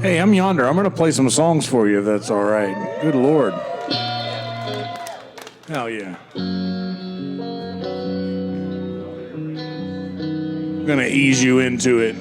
Hey, I'm Yonder. I'm going to play some songs for you if that's all right. Good Lord. Hell yeah. I'm going to ease you into it.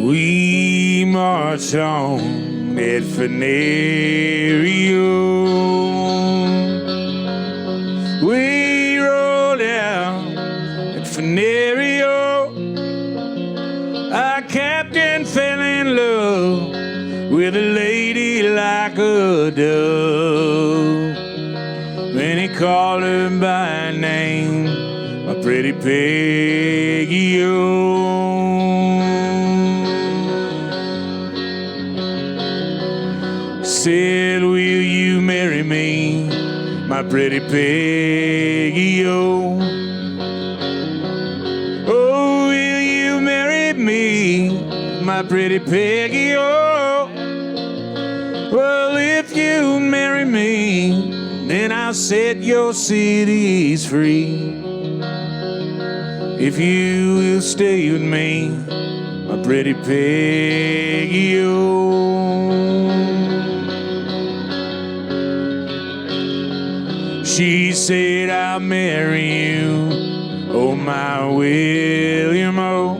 We march on at Venerio. We roll down at Venerio. Our captain fell in love with a lady like a dove. Then he called her by name, my pretty Peggy-O. Said, will you marry me, my pretty Peggy-O? Oh, will you marry me, my pretty Peggy-O? Well, if you marry me, then I'll set your cities free. If you will stay with me, my pretty Peggy-O. She said, I'll marry you, oh my William O.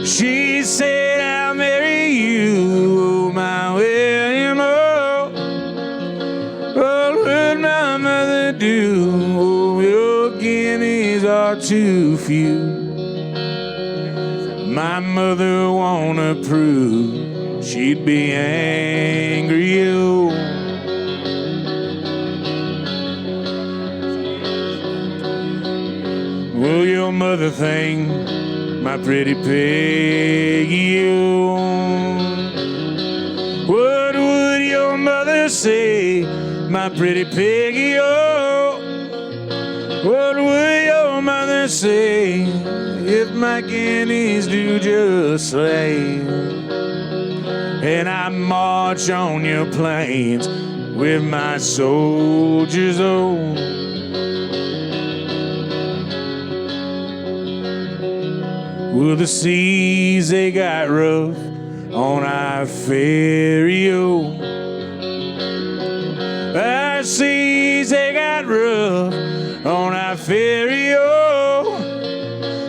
She said, I'll marry you, oh my William O. What would my mother do? Oh, your guineas are too few. My mother wanna prove she'd be angry, oh. Will your mother think, my pretty Peggy-O? What would your mother say, my pretty Peggy-O? What would your mother say if my guineas do just slay? And I march on your plains with my soldiers, oh. Well, the seas, they got rough on our ferry, oh. Our seas, they got rough on our ferry, oh.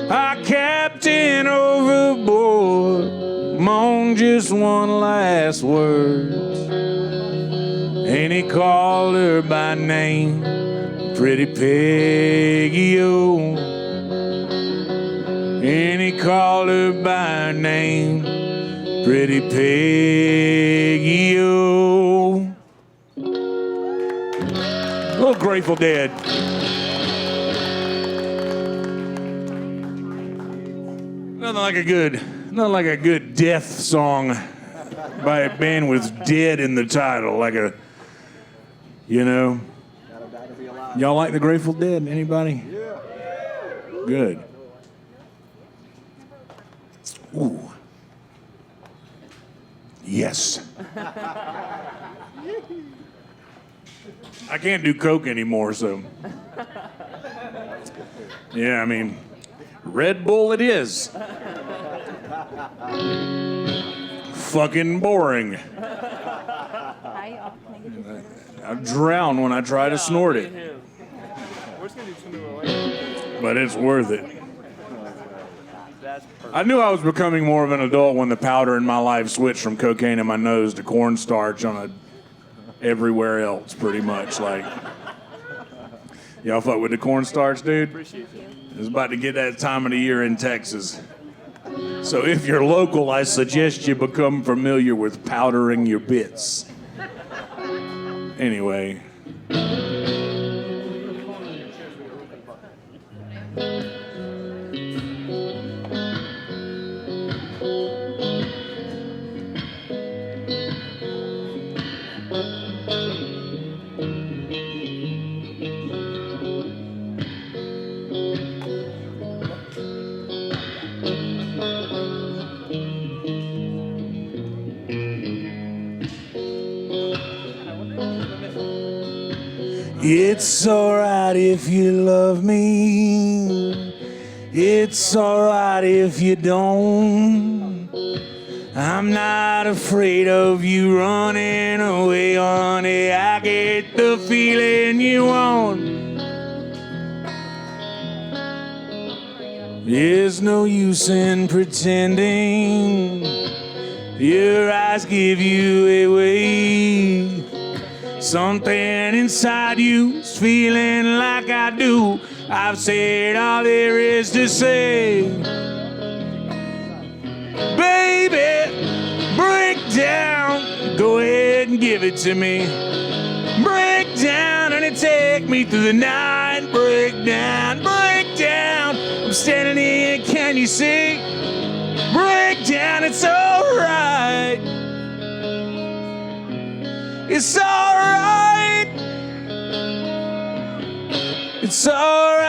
Our captain overboard moaned just one last word. And he called her by name, pretty Peggy-O. And he called her by name, pretty Peggy-O. Little Grateful Dead. Nothing like a good death song by a band with dead in the title, like a, you know. Y'all like the Grateful Dead? Anybody? Yeah. Good. Ooh. Yes. I can't do coke anymore, so. Yeah, I mean, Red Bull it is. Fucking boring. I drown when I try to snort it. But it's worth it. I knew I was becoming more of an adult when the powder in my life switched from cocaine in my nose to cornstarch on everywhere else, pretty much. Like, Y'all fuck with the cornstarch, dude? Appreciate you. It's about to get that time of the year in Texas. So if you're local, I suggest you become familiar with powdering your bits. Anyway. It's alright if you love me. It's alright if you don't. I'm not afraid of you running away, honey. I get the feeling you want. There's no use in pretending. Your eyes give you away. Something inside you's feeling like I do. I've said all there is to say. Baby, break down. Go ahead and give it to me. Break down and take me through the night. Break down, break down. I'm standing here, can you see? Break down, it's alright. It's alright. It's alright.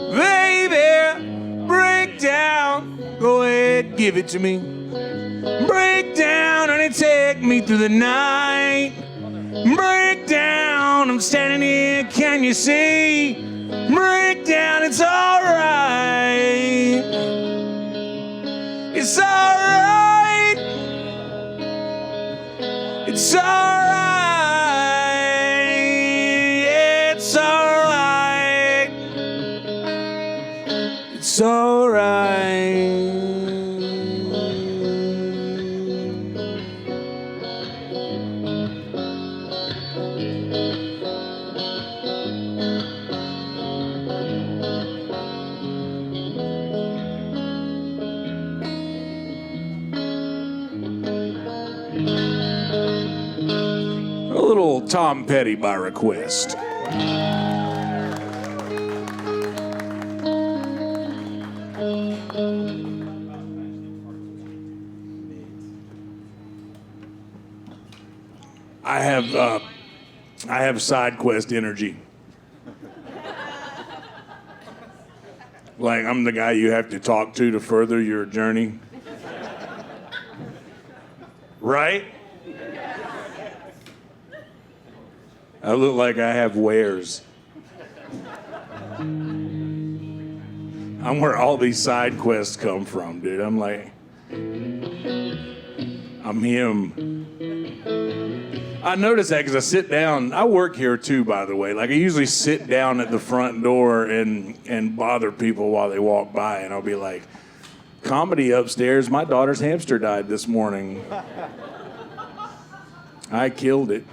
Baby, break down. Go ahead, give it to me. Break down and take me through the night. Break down, I'm standing here, can you see? Break down, it's alright. It's alright. It's alright. It's alright. It's alright. A little Tom Petty by request. I have side quest energy. Like I'm the guy you have to talk to further your journey. Right? I look like I have wares. I'm where all these side quests come from, dude. I'm like, I'm him. I notice that because I sit down. I work here too, by the way. Like I usually sit down at the front door and bother people while they walk by, and I'll be like, comedy upstairs. My daughter's hamster died this morning. I killed it.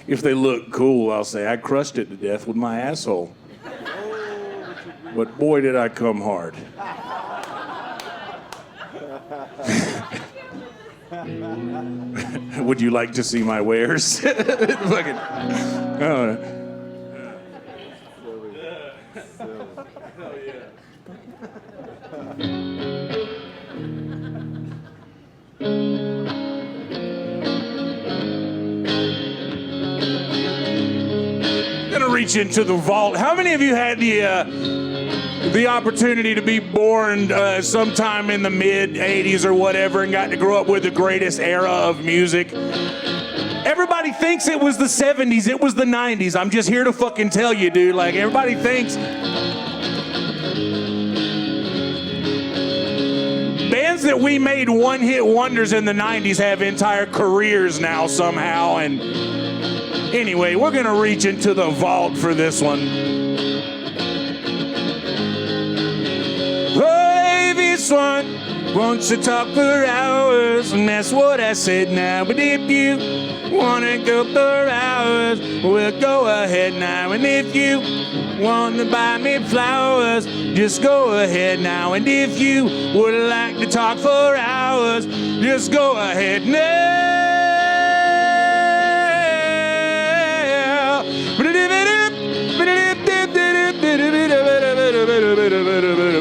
If they look cool, I'll say, I crushed it to death with my asshole. But boy, did I come hard. Would you like to see my wares? Fucking, oh. Gonna reach into the vault. How many of you had the opportunity to be born sometime in the mid 80s or whatever and got to grow up with the greatest era of music? Everybody thinks it was the 70s, it was the 90s. I'm just here to fucking tell you, dude. Like, everybody thinks bands that we made one-hit wonders in the 90s have entire careers now somehow. And anyway, we're going to reach into the vault for this one. Oh, this one wants to talk for hours, and that's what I said now. But if you want to go for hours, we'll go ahead now. And if you want to buy me flowers, just go ahead now. And if you would like to talk for hours, just go ahead now.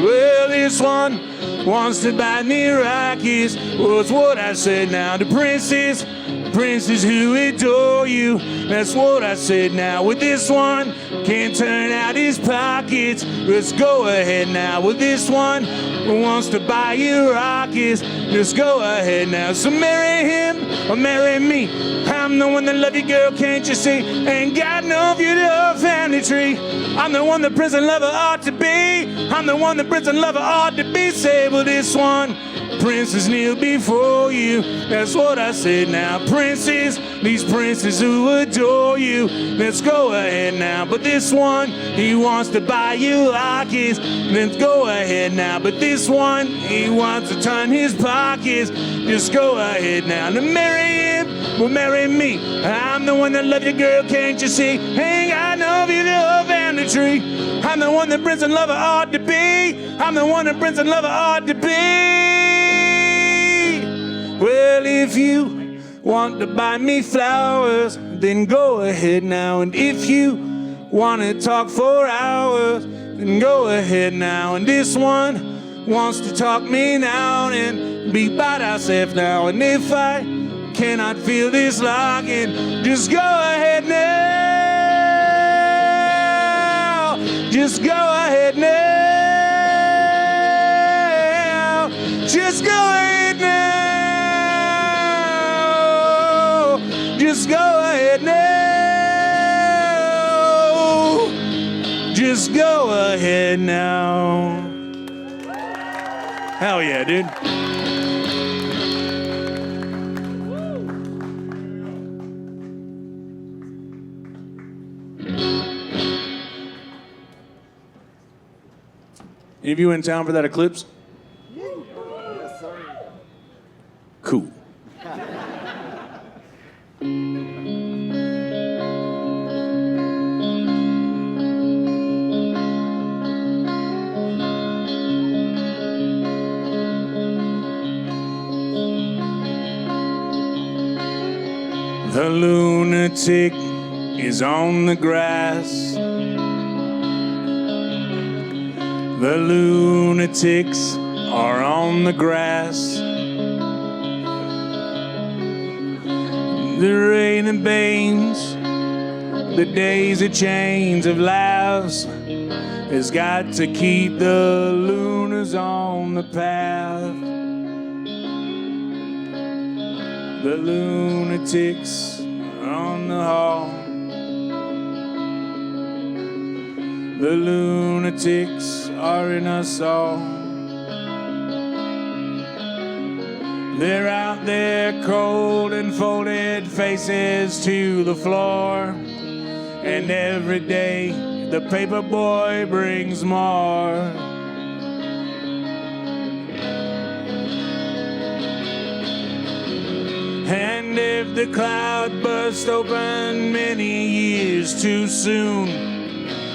Well, this one wants to buy me Rockies, was what I said now. The princes who adore you, that's what I said now. With this one, can't turn out his pockets, let's go ahead now. With this one, who wants to buy you Rockies, just go ahead now. So marry him or marry me, I'm the one that love you, girl, can't you see? Ain't got no view to our family tree. I'm the one the prison lover ought to be. I'm the one the prison lover ought to be. Say, well, this one, princes kneel before you, that's what I said now. Princes, these princes who adore you, let's go ahead now. But this one, he wants to buy you Rockies, let's go ahead now. But this one, he wants to turn his pockets, just go ahead now. To marry him, well, marry me, I'm the one that love you, girl, can't you see? Ain't got no view to our family tree. I'm the one that prison lover ought to be. I'm the one that prison lover ought to be. Well, if you want to buy me flowers, then go ahead now. And if you want to talk for hours, then go ahead now. And this one wants to talk me now and be by ourselves now. And if I cannot feel this longing, just go ahead now. Just go ahead now. Just go ahead now. Just go ahead now. Just go ahead now. Hell yeah, dude. Any of you in town for that eclipse? Yes, sir. Cool. The lunatic is on the grass. The lunatics are on the grass. The rain and pains, the days of chains of lives has got to keep the lunars on the path. The lunatics are on the hall. The lunatics are in us all. They're out there cold and folded faces to the floor. And every day the paper boy brings more. And if the cloud burst open many years too soon,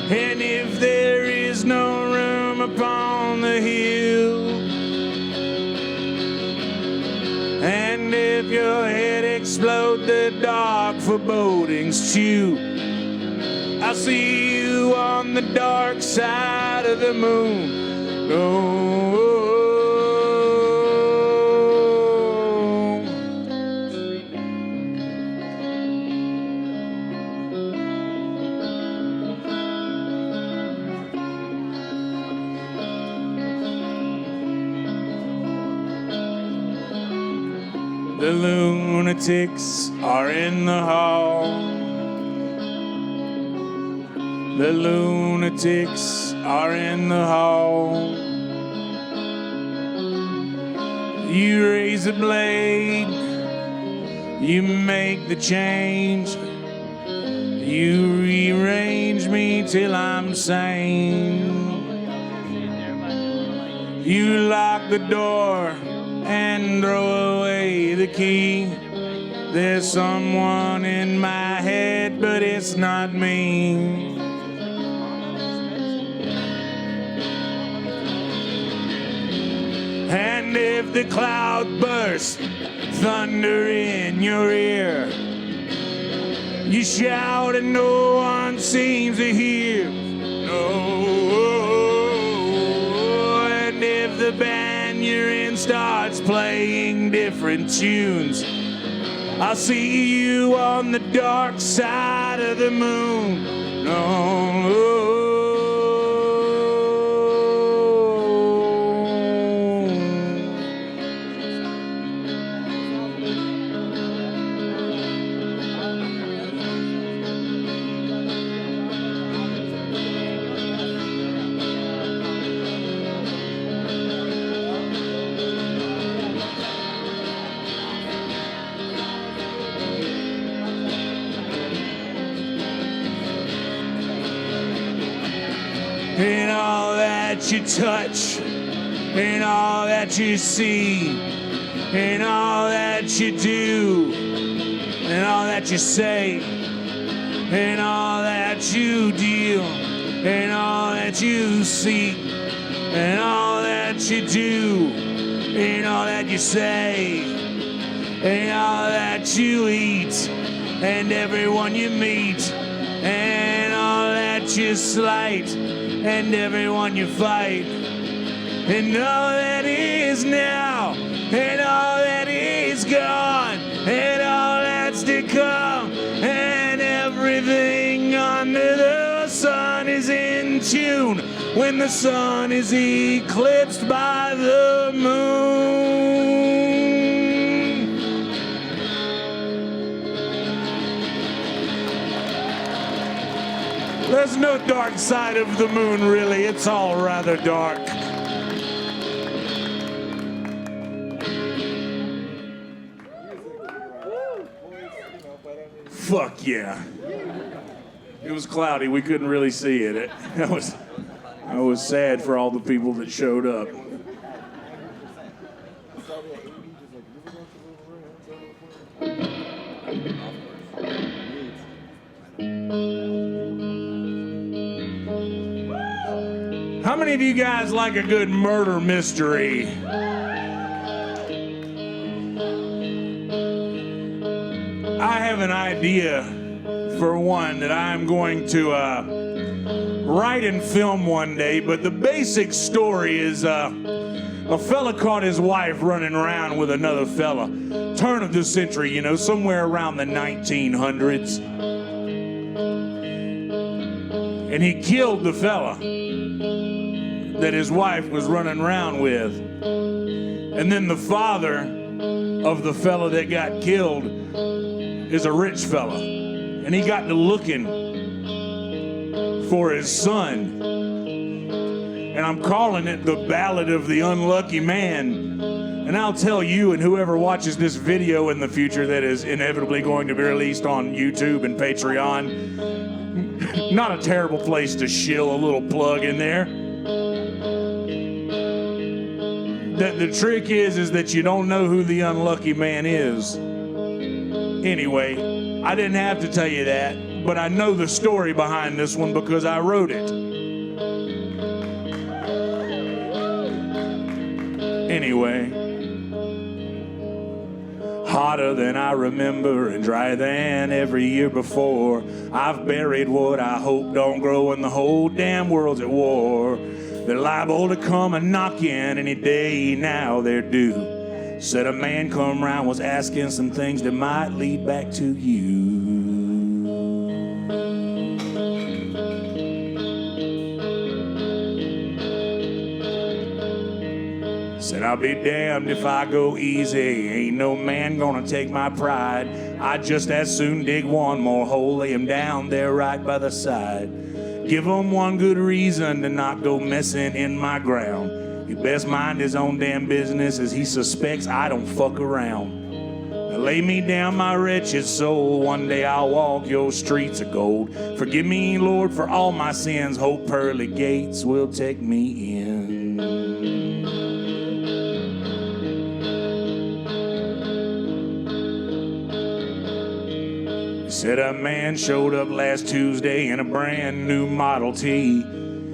and if there is no room upon the hill, and if your head explode the dark forebodings chew, I'll see you on the dark side of the moon. Oh. The lunatics are in the hall. The lunatics are in the hall. You raise the blade, you make the change, you rearrange me till I'm sane. You lock the door and throw away the key. There's someone in my head, but it's not me. And if the cloud bursts, thunder in your ear, you shout and no one seems to hear. No. And if the band you're in starts playing different tunes, I'll see you on the dark side of the moon. No. And all that you touch, and all that you see, and all that you do, and all that you say, and all that you deal, and all that you seek, and all that you do, and all that you say, and all that you eat, and everyone you meet, and all that you slight, and everyone you fight, and all that is now, and all that is gone, and all that's to come, and everything under the sun is in tune when the sun is eclipsed by the moon. There's no dark side of the moon, really. It's all rather dark. Fuck yeah. It was cloudy. We couldn't really see it. I was sad for all the people that showed up. How many of you guys like a good murder mystery? I have an idea for one that I'm going to write and film one day, but the basic story is a fella caught his wife running around with another fella. Turn of the century, you know, somewhere around the 1900s. And he killed the fella that his wife was running around with. And then the father of the fella that got killed is a rich fella. And he got to looking for his son. And I'm calling it the Ballad of the Unlucky Man. And I'll tell you and whoever watches this video in the future that is inevitably going to be released on YouTube and Patreon, not a terrible place to shill a little plug in there. The trick is that you don't know who the unlucky man is. Anyway, I didn't have to tell you that, but I know the story behind this one because I wrote it. Anyway, hotter than I remember and drier than every year before. I've buried what I hope don't grow and the whole damn world's at war. They're liable to come and knock in any day now, they're due. Said a man come round was asking some things that might lead back to you. Said I'll be damned if I go easy. Ain't no man gonna take my pride. I'd just as soon dig one more hole, lay him down there right by the side. Give them one good reason to not go messing in my ground. He best mind his own damn business, as he suspects I don't fuck around. Now lay me down, my wretched soul. One day I'll walk your streets of gold. Forgive me, Lord, for all my sins. Hope pearly gates will take me in. Said a man showed up last Tuesday in a brand new Model T.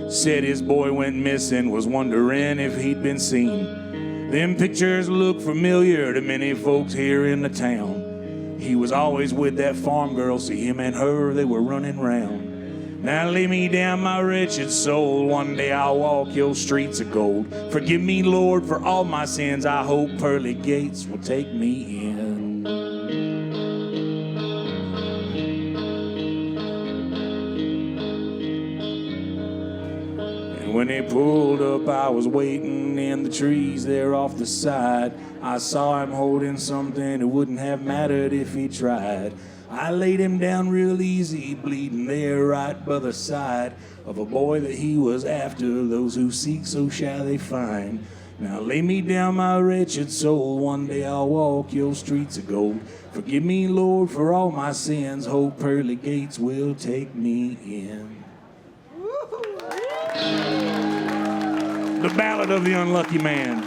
Said his boy went missing, was wondering if he'd been seen. Them pictures look familiar to many folks here in the town. He was always with that farm girl, see him and her, they were running round. Now lay me down, my wretched soul, one day I'll walk your streets of gold. Forgive me, Lord, for all my sins, I hope pearly gates will take me in. When he pulled up, I was waiting in the trees there off the side. I saw him holding something that wouldn't have mattered if he tried. I laid him down real easy, bleeding there right by the side of a boy that he was after. Those who seek, so shall they find. Now lay me down, my wretched soul, one day I'll walk your streets of gold. Forgive me, Lord, for all my sins, hope pearly gates will take me in. The Ballad of the Unlucky Man.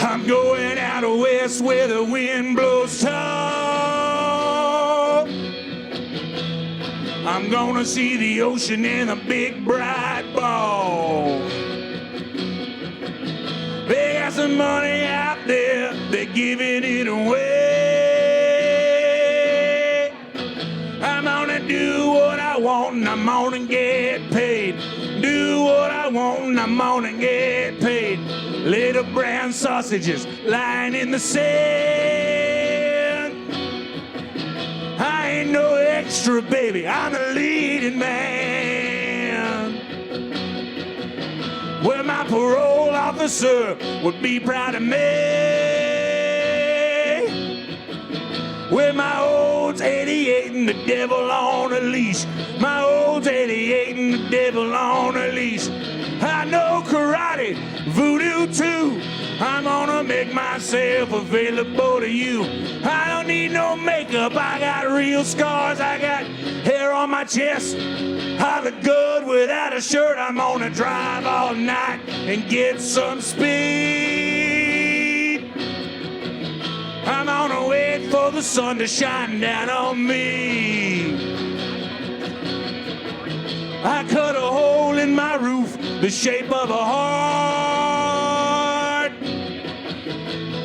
I'm going out west where the wind blows tall. I'm gonna see the ocean in a big bright ball. They got some money out there, they're giving it away. I'm gonna do what I want and I'm gonna get paid. Do what I want and I'm gonna get paid. Little brown sausages lying in the sand. I ain't no extra, baby, I'm the leading man. Well, my parole officer would be proud of me. With my old 88 and the devil on a leash. My old 88 and the devil on a leash. I know karate, voodoo too. I'm gonna make myself available to you. I don't need no makeup, I got real scars. I got hair on my chest, I look good without a shirt. I'm gonna drive all night and get some speed. I'm gonna wait for the sun to shine down on me. I cut a hole in my roof, the shape of a heart.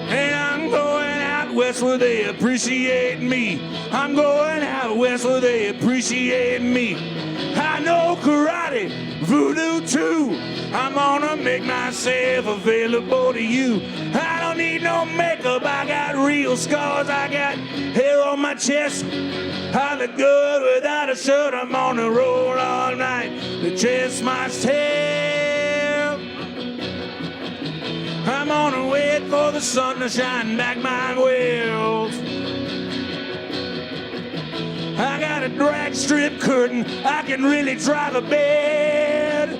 And I'm going out west where they appreciate me. I'm going out west where they appreciate me. I know karate, voodoo too. I'm gonna make myself available to you. I don't need no makeup, I got real scars. I got hair on my chest, I look good without a shirt. I'm on the roll all night to chase my tail. I'm gonna wait for the sun to shine back my wheels. I got a drag strip curtain, I can really drive a bed.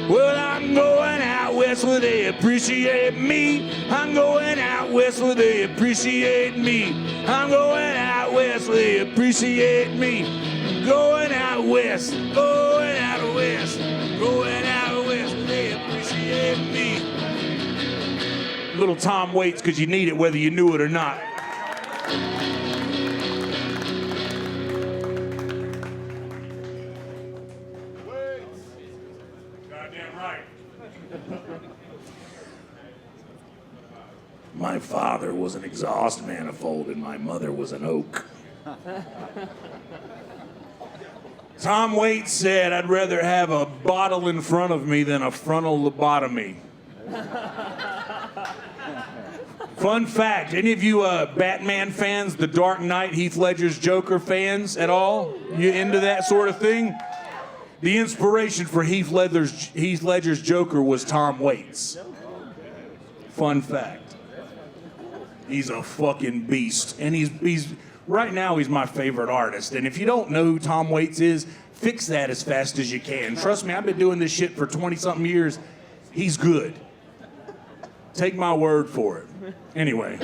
Well, I'm going out west where they appreciate me. I'm going out west where they appreciate me. I'm going out west where they appreciate me. Going out west, going out west, going out west where they appreciate me. Little Tom Waits, because you need it whether you knew it or not. Goddamn right. My father was an exhaust manifold and my mother was an oak. Tom Waits said, I'd rather have a bottle in front of me than a frontal lobotomy. Fun fact, any of you Batman fans, The Dark Knight, Heath Ledger's Joker fans at all? You into that sort of thing? The inspiration for Heath Ledger's Joker was Tom Waits. Fun fact. He's a fucking beast. And he's right now he's my favorite artist. And if you don't know who Tom Waits is, fix that as fast as you can. Trust me, I've been doing this shit for 20-something years. He's good. Take my word for it. Anyway.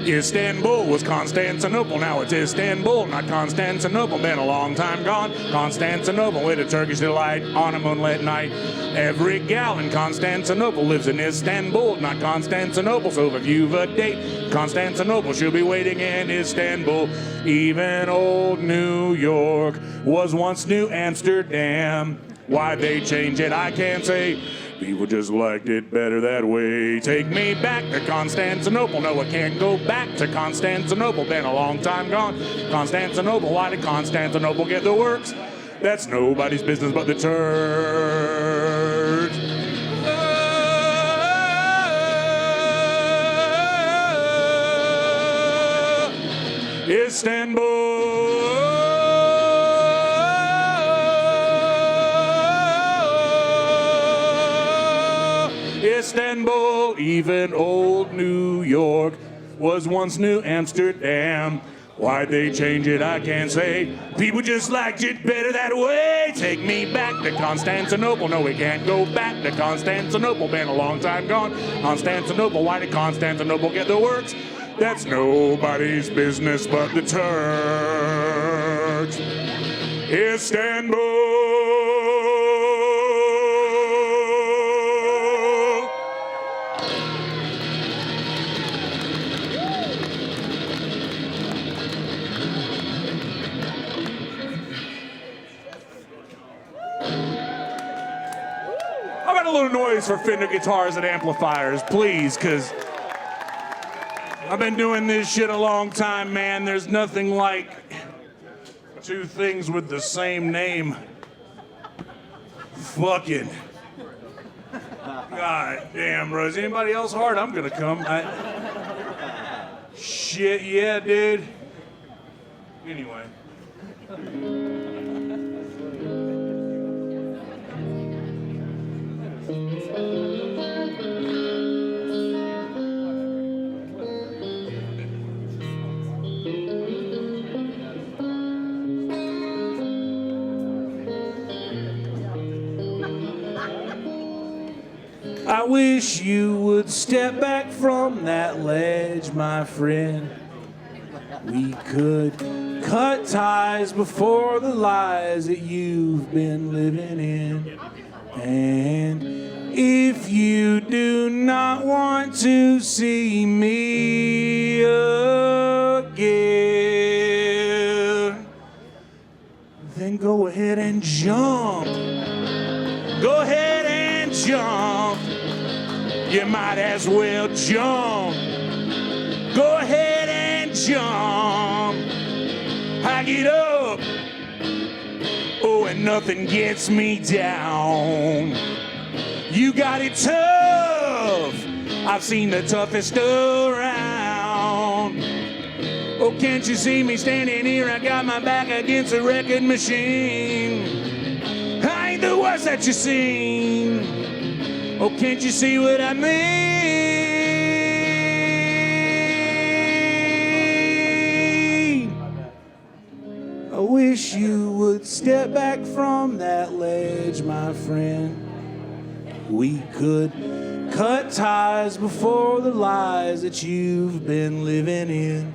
Istanbul was Constantinople, now it's Istanbul, not Constantinople. Been a long time gone. Constantinople with a Turkish delight on a moonlit night. Every gal in Constantinople lives in Istanbul, not Constantinople. So if you've a date, Constantinople, she'll be waiting in Istanbul. Even old New York was once New Amsterdam. Why'd they change it? I can't say. People just liked it better that way. Take me back to Constantinople. No, I can't go back to Constantinople. Been a long time gone. Constantinople, why did Constantinople get the works? That's nobody's business but the church. Istanbul. Istanbul, even old New York was once New Amsterdam. Why'd they change it? I can't say. People just liked it better that way. Take me back to Constantinople. No, we can't go back to Constantinople. Been a long time gone. Constantinople, why did Constantinople get the works? That's nobody's business but the church. Istanbul. How about a little noise for Fender guitars and amplifiers, please, because I've been doing this shit a long time, man. There's nothing like two things with the same name. Fucking. God damn, bro. Is anybody else hard? I'm gonna come. Shit, yeah, dude. Anyway. I wish you would step back from that ledge, my friend. We could cut ties before the lies that you've been living in. And if you do not want to see me again, then go ahead and jump. Go ahead and jump. You might as well jump. Go ahead and jump. I get up. Oh, and nothing gets me down. You got it tough. I've seen the toughest around. Oh, can't you see me standing here? I got my back against a record machine. I ain't the worst that you've seen. Oh, can't you see what I mean? I wish you would step back from that ledge, my friend. We could cut ties before the lies that you've been living in.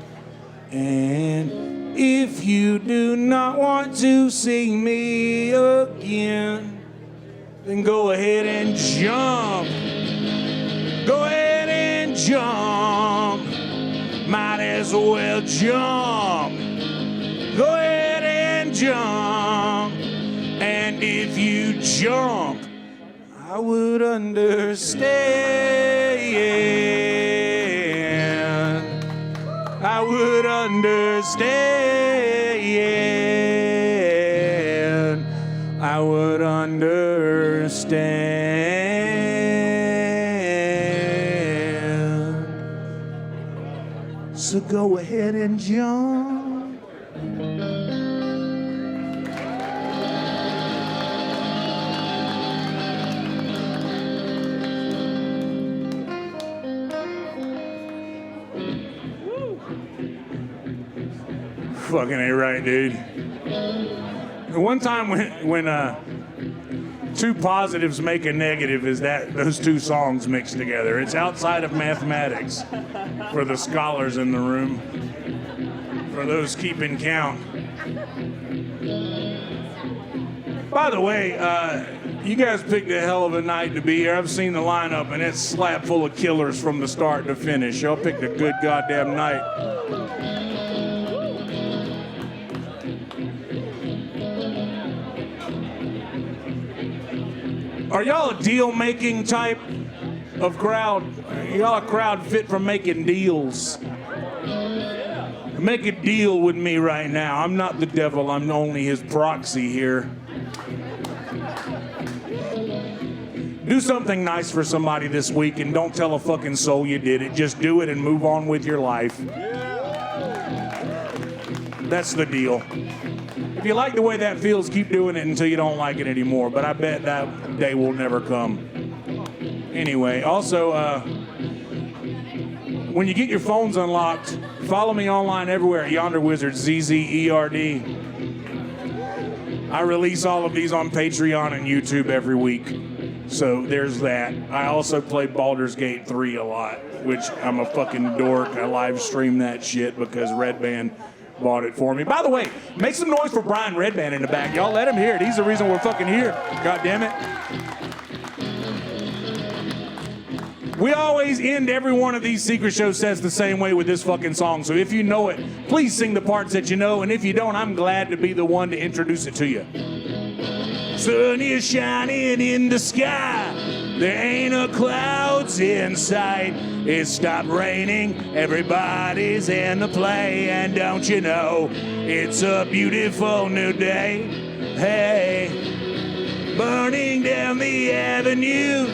And if you do not want to see me again, then go ahead and jump. Go ahead and jump. Might as well jump. Go ahead and jump. And if you jump, I would understand. I would understand. would understand. So go ahead and jump. Fucking ain't right, dude. One time when two positives make a negative is that those two songs mixed together. It's outside of mathematics for the scholars in the room, for those keeping count. By the way, you guys picked a hell of a night to be here. I've seen the lineup and it's slap full of killers from the start to finish. Y'all picked a good goddamn night. Are y'all a deal-making type of crowd? Y'all a crowd fit for making deals? Make a deal with me right now. I'm not the devil, I'm only his proxy here. Do something nice for somebody this week and don't tell a fucking soul you did it. Just do it and move on with your life. That's the deal. If you like the way that feels, keep doing it until you don't like it anymore. But I bet that day will never come. Anyway, also, when you get your phones unlocked, follow me online everywhere at Yonder Wizard, ZZERD. I release all of these on Patreon and YouTube every week. So there's that. I also play Baldur's Gate 3 a lot, which I'm a fucking dork. I live stream that shit because Red Band bought it for me. By the way, make some noise for Brian Redband in the back. Y'all let him hear it. He's the reason we're fucking here. God damn it. We always end every one of these secret show sets the same way with this fucking song. So if you know it, please sing the parts that you know. And if you don't, I'm glad to be the one to introduce it to you. Sun is shining in the sky. There ain't no clouds in sight. It stopped raining. Everybody's in the play. And don't you know, it's a beautiful new day. Hey, burning down the avenue.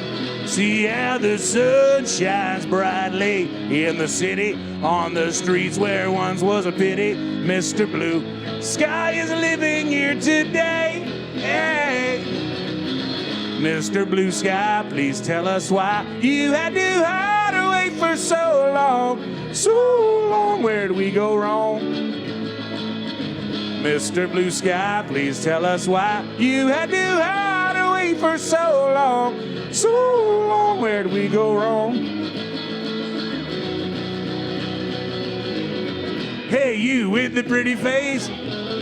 See how the sun shines brightly in the city, on the streets where once was a pity. Mr. Blue Sky is living here today. Hey, Mr. Blue Sky, please tell us why you had to hide away for so long. So long, where did we go wrong? Mr. Blue Sky, please tell us why you had to hide away for so long. So long, where did we go wrong? Hey, you with the pretty face,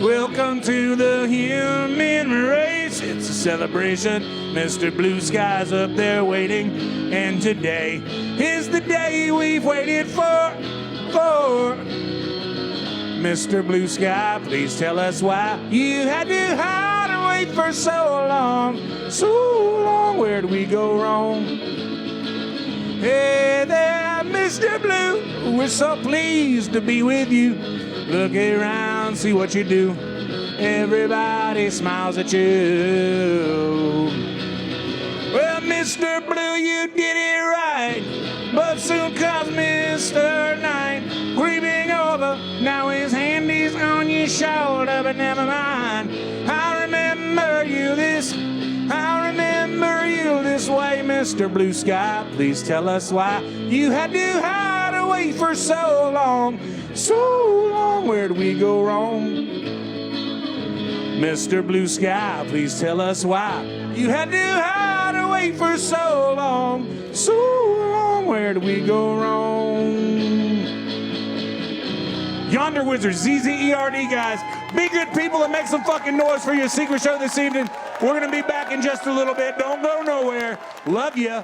welcome to the human race. It's a celebration. Mr. Blue Sky's up there waiting, and today is the day we've waited for. Mr. Blue Sky, please tell us why you had to hide and wait for so long. So long, where did we go wrong? Hey there, Mr. Blue, we're so pleased to be with you. Look around, see what you do. Everybody smiles at you. Well, Mr. Blue, you did it right. But soon comes Mr. Night, creeping over. Now his hand is on your shoulder, but never mind. I remember you this way, Mr. Blue Sky. Please tell us why you had to hide away for so long. So long, where did we go wrong? Mr. Blue Sky, please tell us why you had to hide away for so long. So long, where did we go wrong? Yonder Wizard, ZZERD, guys. Be good people and make some fucking noise for your secret show this evening. We're going to be back in just a little bit. Don't go nowhere. Love ya.